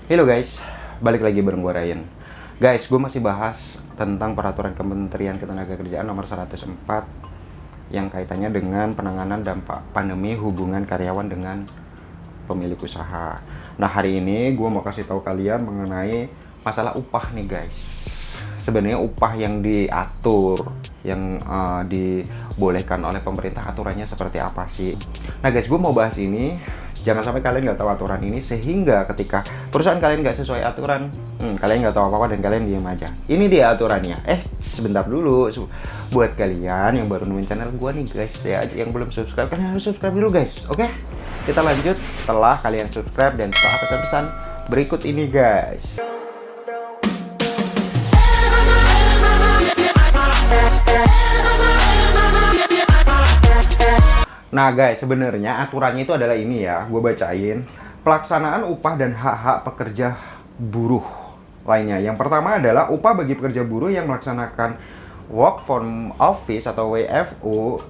Halo guys, balik lagi bareng gue Ryan. Guys, gue masih bahas tentang peraturan Kementerian Ketenagakerjaan nomor 104 yang kaitannya dengan penanganan dampak pandemi hubungan karyawan dengan pemilik usaha. Nah, hari ini gue mau kasih tahu kalian mengenai masalah upah nih guys. Sebenarnya upah yang diatur, yang dibolehkan oleh pemerintah, aturannya seperti apa sih? Nah guys, gue mau bahas ini. Jangan sampai kalian nggak tahu aturan ini, sehingga ketika perusahaan kalian nggak sesuai aturan, kalian nggak tahu apa-apa dan kalian diam aja. Ini dia aturannya. Sebentar dulu. Buat kalian yang baru nemuin channel gue nih guys, ya, yang belum subscribe, kalian harus subscribe dulu guys. Oke? Kita lanjut setelah kalian subscribe dan setelah pesan-pesan berikut ini guys. Nah guys, sebenarnya aturannya itu adalah ini ya, gue bacain. Pelaksanaan upah dan hak-hak pekerja buruh lainnya. Yang pertama adalah upah bagi pekerja buruh yang melaksanakan work from office atau WFO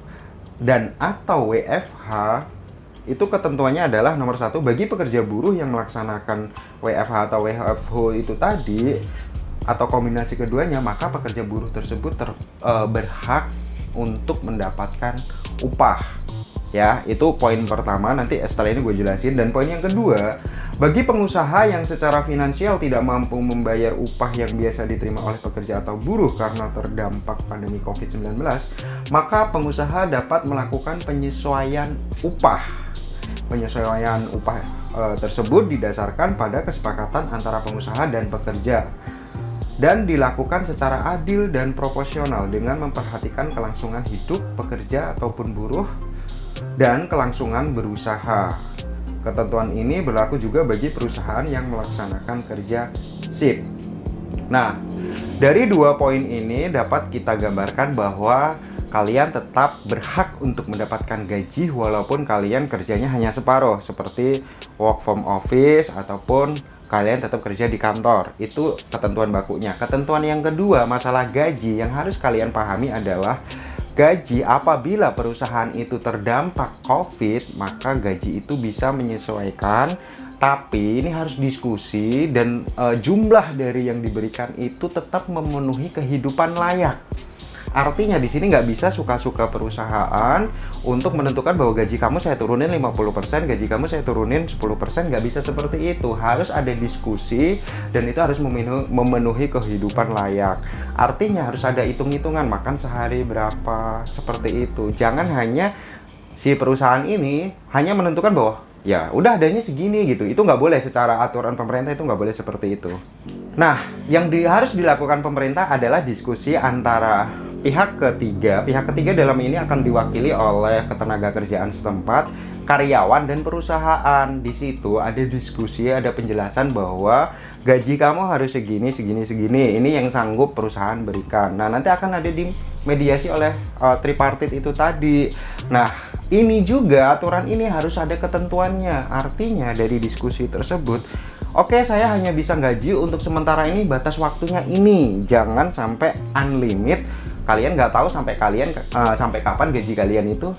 dan atau WFH. Itu ketentuannya adalah nomor 1, bagi pekerja buruh yang melaksanakan WFH atau WFO itu tadi, atau kombinasi keduanya, maka pekerja buruh tersebut berhak untuk mendapatkan upah. Ya, itu poin pertama, nanti setelah ini gue jelasin. Dan poin yang kedua, bagi pengusaha yang secara finansial tidak mampu membayar upah yang biasa diterima oleh pekerja atau buruh karena terdampak pandemi COVID-19, maka pengusaha dapat melakukan penyesuaian upah. Penyesuaian upah tersebut didasarkan pada kesepakatan antara pengusaha dan pekerja dan dilakukan secara adil dan proporsional dengan memperhatikan kelangsungan hidup pekerja ataupun buruh dan kelangsungan berusaha. Ketentuan ini berlaku juga bagi perusahaan yang melaksanakan kerja shift. Nah, dari dua poin ini dapat kita gambarkan bahwa kalian tetap berhak untuk mendapatkan gaji walaupun kalian kerjanya hanya separuh, seperti work from office ataupun kalian tetap kerja di kantor. Itu ketentuan bakunya. Ketentuan yang kedua, masalah gaji yang harus kalian pahami adalah gaji apabila perusahaan itu terdampak COVID, maka gaji itu bisa menyesuaikan, tapi ini harus diskusi dan jumlah dari yang diberikan itu tetap memenuhi kehidupan layak. Artinya di sini nggak bisa suka-suka perusahaan untuk menentukan bahwa gaji kamu saya turunin 50%, gaji kamu saya turunin 10%, nggak bisa seperti itu. Harus ada diskusi dan itu harus memenuhi kehidupan layak. Artinya harus ada hitung-hitungan, makan sehari berapa, seperti itu. Jangan hanya si perusahaan ini hanya menentukan bahwa ya udah adanya segini gitu. Itu nggak boleh, secara aturan pemerintah itu nggak boleh seperti itu. Nah, yang harus dilakukan pemerintah adalah diskusi antara pihak ketiga. Pihak ketiga dalam ini akan diwakili oleh ketenagakerjaan setempat, karyawan, dan perusahaan. Di situ ada diskusi, ada penjelasan bahwa gaji kamu harus segini, segini, segini. Ini yang sanggup perusahaan berikan. Nah, nanti akan ada dimediasi oleh tripartit itu tadi. Nah, ini juga aturan ini harus ada ketentuannya. Artinya dari diskusi tersebut, oke, saya hanya bisa gaji untuk sementara ini, batas waktunya ini. Jangan sampai unlimit. Kalian nggak tahu sampai kapan gaji kalian itu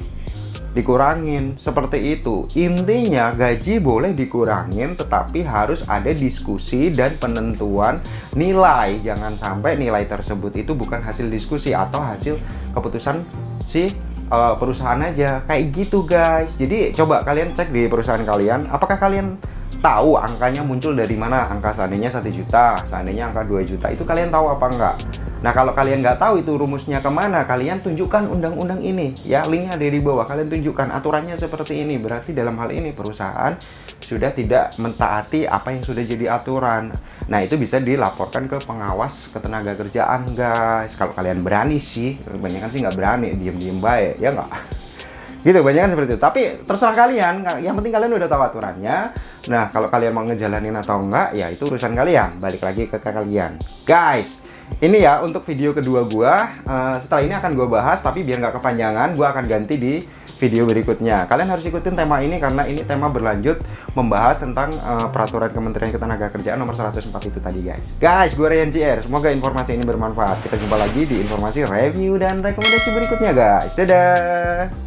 dikurangin, seperti itu. Intinya gaji boleh dikurangin, tetapi harus ada diskusi dan penentuan nilai. Jangan sampai nilai tersebut itu bukan hasil diskusi atau hasil keputusan si perusahaan aja. Kayak gitu guys. Jadi coba kalian cek di perusahaan kalian, apakah kalian tahu angkanya muncul dari mana? Angka seandainya 1 juta, seandainya angka 2 juta, itu kalian tahu apa enggak? Nah, kalau kalian nggak tahu itu rumusnya kemana, kalian tunjukkan undang-undang ini. Ya, linknya ada di bawah. Kalian tunjukkan aturannya seperti ini. Berarti dalam hal ini perusahaan sudah tidak mentaati apa yang sudah jadi aturan. Nah, itu bisa dilaporkan ke pengawas ketenagakerjaan, guys. Kalau kalian berani sih, kebanyakan sih nggak berani, diem-diem baik, ya nggak? Gitu, banyak kan seperti itu. Tapi terserah kalian, yang penting kalian udah tahu aturannya. Nah, kalau kalian mau ngejalanin atau enggak, ya itu urusan kalian. Balik lagi ke kalian, guys. Ini ya untuk video kedua gua. Setelah ini akan gue bahas, tapi biar nggak kepanjangan, gua akan ganti di video berikutnya. Kalian harus ikutin tema ini karena ini tema berlanjut membahas tentang peraturan Kementerian Ketenagakerjaan nomor 104 itu tadi, guys. Guys, gue Ryan JR. Semoga informasi ini bermanfaat. Kita jumpa lagi di informasi review dan rekomendasi berikutnya, guys. Dadah.